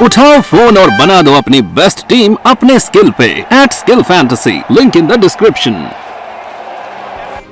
उठाओ फोन और बना दो अपनी बेस्ट टीम अपने स्किल पे @skillfantasy, link in the description.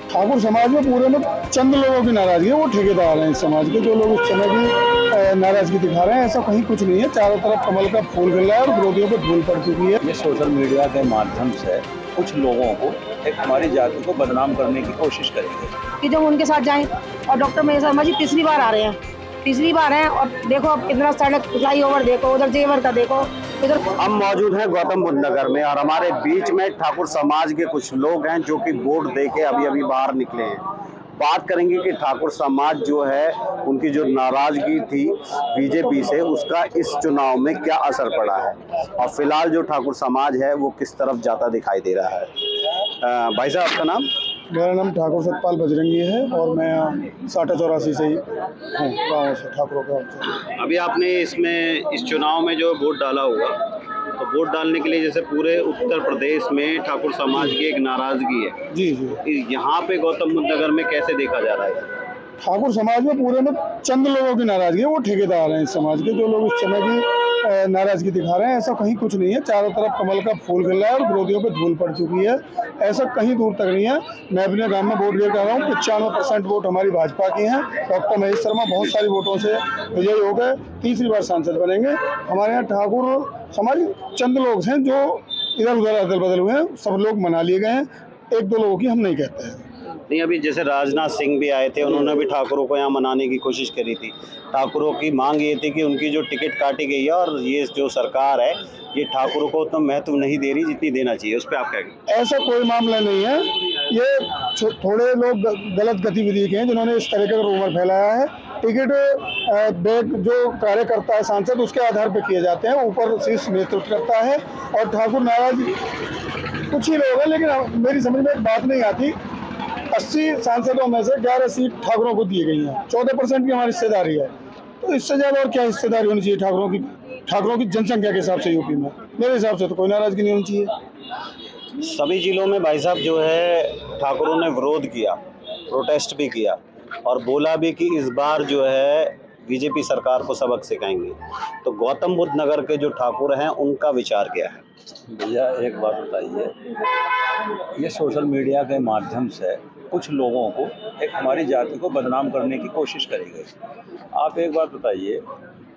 Thakur समाज में पूरे में चंद लोगों की नाराजगी है, वो ठेकेदार हैं इस समाज के, जो लोग इस समय की नाराजगी दिखा रहे हैं। ऐसा कहीं कुछ नहीं है, चारों तरफ कमल का फूल खिल रहा है और विरोधियों पे धूल पड़ चुकी है। ये सोशल मीडिया के माध्यम से कुछ लोगों को एक हमारी जाति को बदनाम करने की कोशिश करेंगे कि जब उनके साथ जाएं और डॉक्टर महेश शर्मा जी तीसरी बार आ रहे हैं, तीसरी बार हैं और देखो अब कितना सड़क फ्लाईओवर देखो, उधर जेवर का देखो, इधर। हम मौजूद हैं गौतम बुद्ध नगर में और हमारे बीच में ठाकुर समाज के कुछ लोग हैं जो कि वोट देके अभी बाहर निकले हैं। बात करेंगे कि ठाकुर समाज जो है उनकी जो नाराजगी थी बीजेपी से, उसका इस चुनाव में क्या असर पड़ा है और फिलहाल जो ठाकुर समाज है वो किस तरफ जाता दिखाई दे रहा है। भाई साहब आपका नाम? मेरा नाम ठाकुर सतपाल बजरंगी है और मैं 84 से ही हूँ, गाँव से, ठाकुरों गाँव से। अभी आपने इसमें इस चुनाव में जो वोट डाला होगा, तो वोट डालने के लिए जैसे पूरे उत्तर प्रदेश में ठाकुर समाज की एक नाराजगी है, जी जी, यहाँ पे गौतम बुद्ध नगर में कैसे देखा जा रहा है? ठाकुर समाज में पूरे में चंद लोगों की नाराजगी है, वो ठेकेदार हैं इस समाज के, जो लोग इस समय की नाराजगी दिखा रहे हैं। ऐसा कहीं कुछ नहीं है, चारों तरफ कमल का फूल खिल रहा है और विरोधियों पे धूल पड़ चुकी है। ऐसा कहीं दूर तक नहीं है। मैं अपने गांव में वोट गिर कर रहा हूँ, 95% वोट हमारी भाजपा की हैं। डॉक्टर महेश शर्मा बहुत सारी वोटों से विजयी हो गए, तीसरी बार सांसद बनेंगे। हमारे यहाँ ठाकुर समाज चंद लोग हैं जो इधर उधर अदल बदल हुए हैं, सब लोग मना लिए गए हैं। एक दो लोगों की हम नहीं कहते हैं। नहीं, अभी जैसे राजनाथ सिंह भी आए थे, उन्होंने भी ठाकुरों को यहाँ मनाने की कोशिश करी थी। ठाकुरों की मांग ये थी कि उनकी जो टिकट काटी गई है और ये जो सरकार है ये ठाकुरों को उतना महत्व नहीं दे रही जितनी देना चाहिए, उस पर आप क्या कहेंगे? ऐसा कोई मामला नहीं है, ये थोड़े लोग गलत गतिविधि के हैं जिन्होंने इस तरह का रूमर फैलाया है। टिकट बैग जो कार्यकर्ता है सांसद, उसके आधार पर किए जाते हैं, ऊपर शीर्ष नेतृत्व करता है। और ठाकुर नाराज कुछ ही लोग हैं, लेकिन मेरी समझ में एक बात नहीं आती, 80 सांसदों में से 11 सीट ठाकुरों को दी गई हैं, 14% की हमारी हिस्सेदारी है। तो इससे ज़्यादा और क्या हिस्सेदारी होनी चाहिए ठाकुरों की जनसंख्या के हिसाब से यूपी में? मेरे हिसाब से तो कोई नाराजगी नहीं होनी चाहिए। सभी जिलों में भाई साहब जो है ठाकुरों ने विरोध किया, प्रोटेस्ट भी किया और बोला भी कि इस बार जो है बीजेपी सरकार को सबक सिखाएंगे। तो गौतम बुद्ध नगर के जो ठाकुर हैं उनका विचार क्या है? भैया एक बात बताइए, ये सोशल मीडिया के माध्यम से कुछ लोगों को एक हमारी जाति को बदनाम करने की कोशिश करी गई। आप एक बात बताइए,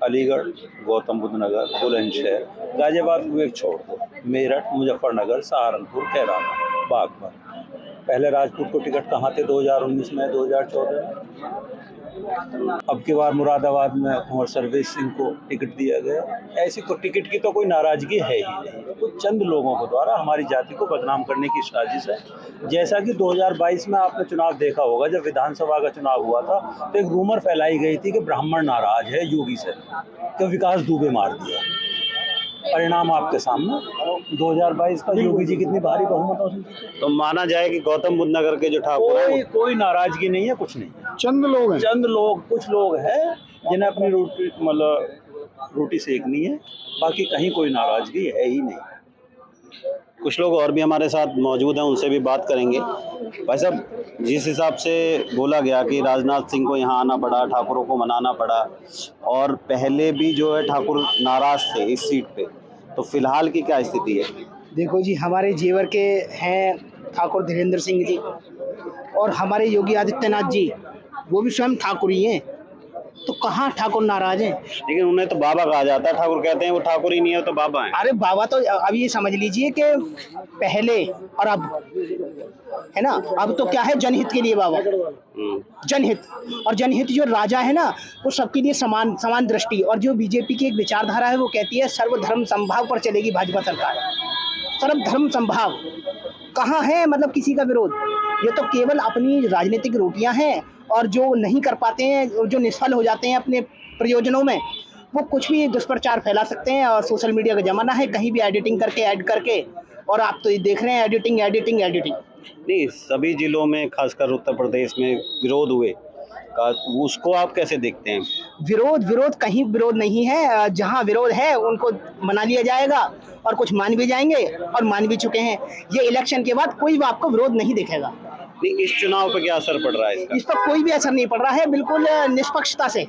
अलीगढ़, गौतम बुद्ध नगर, बुलंदशहर, गाजियाबाद को एक छोड़ दो, मेरठ, मुजफ्फरनगर, सहारनपुर, कैराना, बागपत, पहले राजपूत को टिकट कहाँ थे 2019 में, 2014 में? अब की बार मुरादाबाद में कुंवर सर्वेश सिंह को टिकट दिया गया। ऐसी को टिकट की तो कोई नाराजगी है ही नहीं, तो चंद लोगों को द्वारा हमारी जाति को बदनाम करने की साजिश है। जैसा कि 2022 में आपने चुनाव देखा होगा, जब विधानसभा का चुनाव हुआ था तो एक रूमर फैलाई गई थी कि ब्राह्मण नाराज है योगी से, कि विकास दुबे मार दिया। परिणाम आपके सामने, 2022 का योगी जी कितनी भारी बहुमतों से जीते। तो माना जाए कि गौतम बुद्ध नगर के जो ठाकुर हैं कोई नाराजगी नहीं है, कुछ नहीं है। चंद लोग हैं, चंद लोग, कुछ लोग हैं जिन्हें अपनी रोटी सेकनी है, बाकी कहीं कोई नाराजगी है ही नहीं। कुछ लोग और भी हमारे साथ मौजूद हैं, उनसे भी बात करेंगे। भाई साहब, जिस हिसाब से बोला गया कि राजनाथ सिंह को यहाँ आना पड़ा, ठाकुरों को मनाना पड़ा और पहले भी जो है ठाकुर नाराज थे इस सीट पे, तो फिलहाल की क्या स्थिति है? देखो जी, हमारे जेवर के हैं ठाकुर धीरेन्द्र सिंह जी और हमारे योगी आदित्यनाथ जी, वो भी स्वयं ठाकुर ही हैं, तो कहाँ ठाकुर नाराज हैं? लेकिन उन्हें तो बाबा कहा जाता है, ठाकुर कहते हैं वो ठाकुर ही नहीं है, तो बाबा हैं। अरे बाबा तो अब ये समझ लीजिए कि पहले और अब है ना, अब तो क्या है, जनहित के लिए बाबा, जनहित। और जनहित जो राजा है ना, वो सबके लिए समान दृष्टि। और जो बीजेपी की एक विचारधारा है वो कहती है सर्वधर्म समभाव पर चलेगी भाजपा सरकार। सर्वधर्म समभाव कहाँ है, मतलब किसी का विरोध? ये तो केवल अपनी राजनीतिक रोटियां हैं और जो नहीं कर पाते हैं, जो निष्फल हो जाते हैं अपने प्रयोजनों में, वो कुछ भी दुष्प्रचार फैला सकते हैं। और सोशल मीडिया का ज़माना है, कहीं भी एडिटिंग करके ऐड करके, और आप तो ये देख रहे हैं एडिटिंग। नहीं, सभी जिलों में खासकर उत्तर प्रदेश में विरोध हुए, उसको आप कैसे देखते हैं? विरोध कहीं विरोध नहीं है। जहाँ विरोध है उनको मना लिया जाएगा और कुछ मान भी जाएंगे और मान भी चुके हैं। ये इलेक्शन के बाद कोई भी आपको विरोध नहीं दिखेगा। नहीं, इस चुनाव पे क्या असर पड़ रहा है इसका? इस पर कोई भी असर नहीं पड़ रहा है, बिल्कुल निष्पक्षता से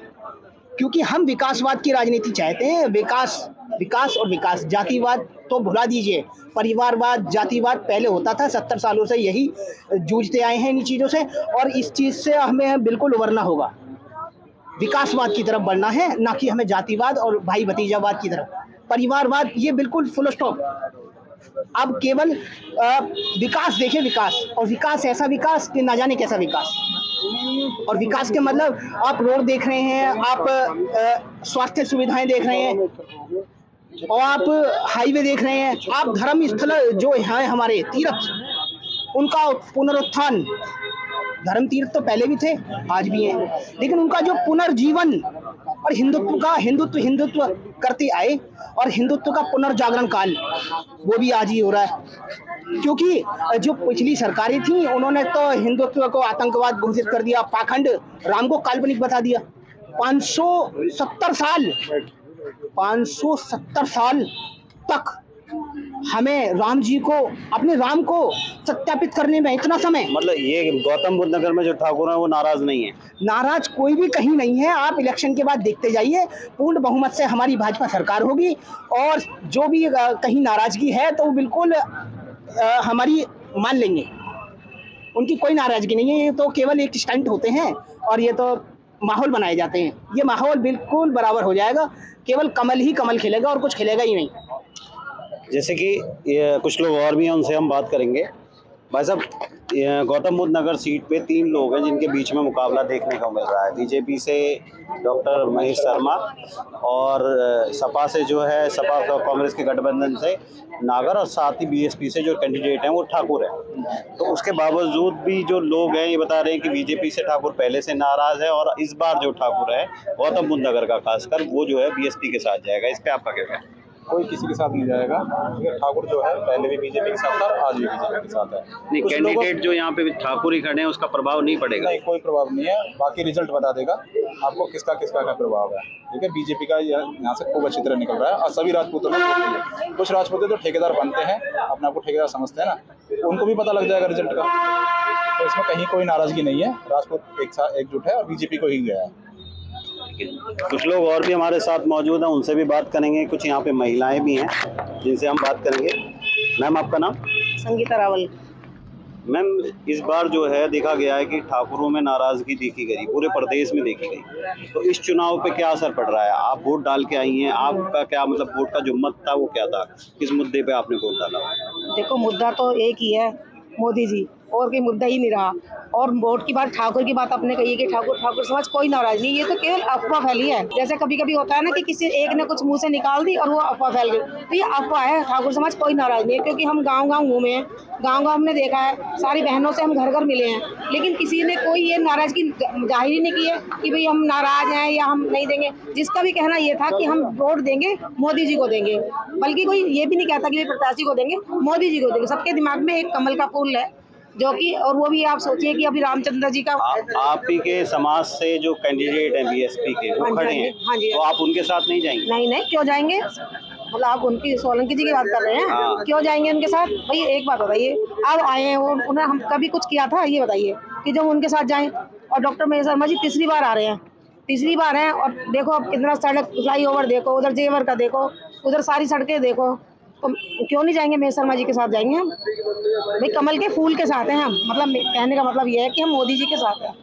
क्योंकि हम विकासवाद की राजनीति चाहते हैं। विकास और विकास, जातिवाद तो भुला दीजिए। परिवारवाद, जातिवाद पहले होता था, 70 सालों से यही जूझते आए हैं इन चीज़ों से, और इस चीज़ से हमें बिल्कुल उभरना होगा। विकासवाद की तरफ बढ़ना है, ना कि हमें जातिवाद और भाई भतीजावाद की तरफ। परिवारवाद ये बिल्कुल फुल स्टॉप। अब केवल विकास देखें, विकास, और विकास ऐसा विकास कि ना जाने कैसा विकास। और विकास के मतलब आप रोड देख रहे हैं, आप स्वास्थ्य सुविधाएं देख रहे हैं, और आप हाईवे देख रहे हैं, आप धर्म स्थल जो हैं हमारे तीर्थ, उनका पुनरुत्थान। धर्म तीर्थ तो पहले भी थे, आज भी हैं, लेकिन उनका जो पुनर्जीवन और हिंदुत्व करते आए, और हिंदुत्व का पुनर्जागरण काल वो भी आज ही हो रहा है। क्योंकि जो पिछली सरकारें थीं, उन्होंने तो हिंदुत्व को आतंकवाद घोषित कर दिया, पाखंड, राम को काल्पनिक बता दिया। 570 साल तक हमें राम जी को, अपने राम को सत्यापित करने में इतना समय। मतलब ये गौतम बुद्ध नगर में जो ठाकुर है वो नाराज नहीं है? नाराज कोई भी कहीं नहीं है। आप इलेक्शन के बाद देखते जाइए, पूर्ण बहुमत से हमारी भाजपा सरकार होगी, और जो भी कहीं नाराजगी है तो बिल्कुल हमारी मान लेंगे। उनकी कोई नाराजगी नहीं है, ये तो केवल एक स्टंट होते हैं, और ये तो माहौल बनाए जाते हैं। ये माहौल बिल्कुल बराबर हो जाएगा, केवल कमल ही कमल खिलेगा और कुछ खिलेगा ही नहीं। जैसे कि ये कुछ लोग और भी हैं, उनसे हम बात करेंगे। भाई साहब, गौतम बुद्ध नगर सीट पे 3 लोग हैं जिनके बीच में मुकाबला देखने को मिल रहा है। बीजेपी से डॉक्टर महेश शर्मा, और सपा से जो है, सपा कांग्रेस के गठबंधन से नागर, और साथ ही बीएसपी से जो कैंडिडेट हैं वो ठाकुर है। तो उसके बावजूद भी जो लोग हैं ये बता रहे हैं कि बीजेपी से ठाकुर पहले से नाराज है, और इस बार जो ठाकुर है गौतम बुद्ध नगर का खासकर, वो जो है बीएसपी के साथ जाएगा। इस पर आपका क्या कहना है? कोई किसी के साथ नहीं जाएगा, क्योंकि ठाकुर जो है पहले भी बीजेपी के साथ था, आज भी बीजेपी के साथ है। नहीं, कैंडिडेट जो यहाँ पे ठाकुर ही खड़े हैं उसका प्रभाव नहीं पड़ेगा? नहीं, कोई प्रभाव नहीं है। बाकी रिजल्ट बता देगा आपको किसका किसका क्या प्रभाव है। ठीक है, बीजेपी का यहाँ से खूब अच्छी तरह निकल रहा है, और सभी राजपूतों में कुछ राजपूत जो ठेकेदार बनते हैं, अपने आपको ठेकेदार समझते हैं ना, उनको भी पता लग जाएगा रिजल्ट का। तो इसमें कहीं कोई नाराजगी नहीं है, राजपूत एक साथ एकजुट है और बीजेपी को ही गया है। कुछ लोग और भी हमारे साथ मौजूद हैं, उनसे भी बात करेंगे। कुछ यहाँ पे महिलाएं भी हैं जिनसे हम बात करेंगे। मैम, आपका नाम? संगीता रावल। मैम, इस बार जो है देखा गया है कि ठाकुरों में नाराजगी देखी गई, पूरे प्रदेश में देखी गई। तो इस चुनाव पे क्या असर पड़ रहा है? आप वोट डाल के आई हैं, आपका क्या मतलब वोट का जो मत था वो क्या था? किस मुद्दे पे आपने वोट डाला? देखो, मुद्दा तो एक ही है, मोदी जी, और कोई मुद्दा ही नहीं रहा। और वोट की बात, ठाकुर की बात आपने कही है कि ठाकुर समाज कोई नाराज नहीं, ये तो केवल अफवाह फैली है। जैसे कभी कभी होता है ना कि किसी एक ने कुछ मुंह से निकाल दी और वो अफवाह फैल गई, तो ये अफवाह है। ठाकुर समाज कोई नाराज नहीं है, क्योंकि हम गाँव घूमे हैं, गाँव हमने देखा है, सारी बहनों से हम घर मिले हैं, लेकिन किसी ने कोई ये नाराजगी जाहिर ही नहीं की है कि भाई हम नाराज हैं या हम नहीं देंगे। जिसका भी कहना ये था कि हम वोट देंगे, मोदी जी को देंगे, बल्कि कोई ये भी नहीं कहता कि प्रत्याशी को देंगे, मोदी जी को देंगे। सबके दिमाग में एक कमल का फूल है, जो कि, और वो भी आप सोचिए कि अभी रामचंद्र जी का, आप ही के समाज से जो कैंडिडेट हैं बीएसपी के, वो खड़े हैं, तो आप उनके साथ नहीं जाएंगे? नहीं, क्यों जाएंगे? मतलब आप उनकी, सोलंकी जी की बात कर रहे हैं? हाँ। क्यों जाएंगे उनके साथ? भाई एक बात बताइए, अब आए हैं वो, उन्हें हम कभी कुछ किया था? ये बताइए कि जब उनके साथ जाएं। और डॉक्टर महेश शर्मा जी तीसरी बार आ रहे हैं, तीसरी बार हैं, और देखो अब कितना सड़क, फ्लाईओवर देखो, उधर जेवर का देखो, उधर सारी सड़कें देखो, तो क्यों नहीं जाएंगे? महेश शर्मा जी के साथ जाएंगे हम। भाई कमल के फूल के साथ हैं हम, मतलब कहने का मतलब ये है कि हम मोदी जी के साथ हैं।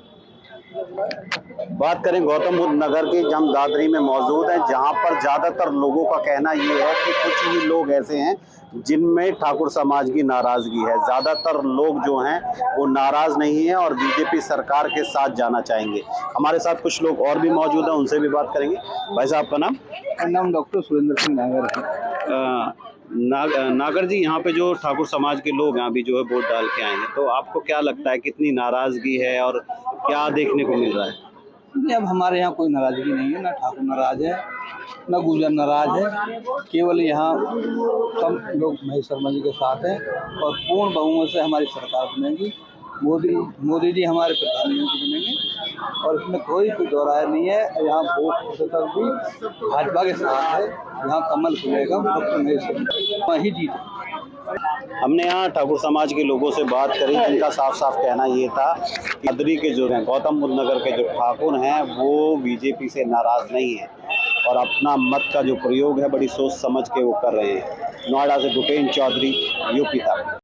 बात करें गौतम बुद्ध नगर की, हम दादरी में मौजूद हैं, जहां पर ज़्यादातर लोगों का कहना ये है कि कुछ ही लोग ऐसे हैं जिनमें ठाकुर समाज की नाराज़गी है। ज़्यादातर लोग जो हैं वो नाराज़ नहीं हैं और बीजेपी सरकार के साथ जाना चाहेंगे। हमारे साथ कुछ लोग और भी मौजूद हैं, उनसे भी बात करेंगे। भाई साहब, आपका नाम? मेरा नाम डॉक्टर सुरेंद्र सिंह नागर है। नागर जी, यहाँ पे जो ठाकुर समाज के लोग हैं अभी जो है वोट डाल के आए हैं, तो आपको क्या लगता है कितनी नाराज़गी है और क्या देखने को मिल रहा है? नहीं, अब हमारे यहाँ कोई नाराज़गी नहीं है, ना ठाकुर नाराज है, ना गुजर नाराज है। केवल यहाँ कम लोग महेश शर्मा जी के साथ हैं, और पूर्ण बहुमत से हमारी सरकार बनेगी। मोदी जी हमारे प्रधानमंत्री बनेंगे, और इसमें कोई दो राय नहीं है। यहाँ वोट प्रतिशत भी भाजपा के साथ है, यहाँ कमल खुलेगा, डॉक्टर महेश शर्मा ही जीत। हमने यहाँ ठाकुर समाज के लोगों से बात करी, जिनका साफ साफ कहना ये था कि बद्री के जो हैं, गौतम बुद्ध नगर के जो ठाकुर हैं वो बीजेपी से नाराज नहीं है और अपना मत का जो प्रयोग है बड़ी सोच समझ के वो कर रहे हैं। नोएडा से भूपेंद्र चौधरी, यूपी तक।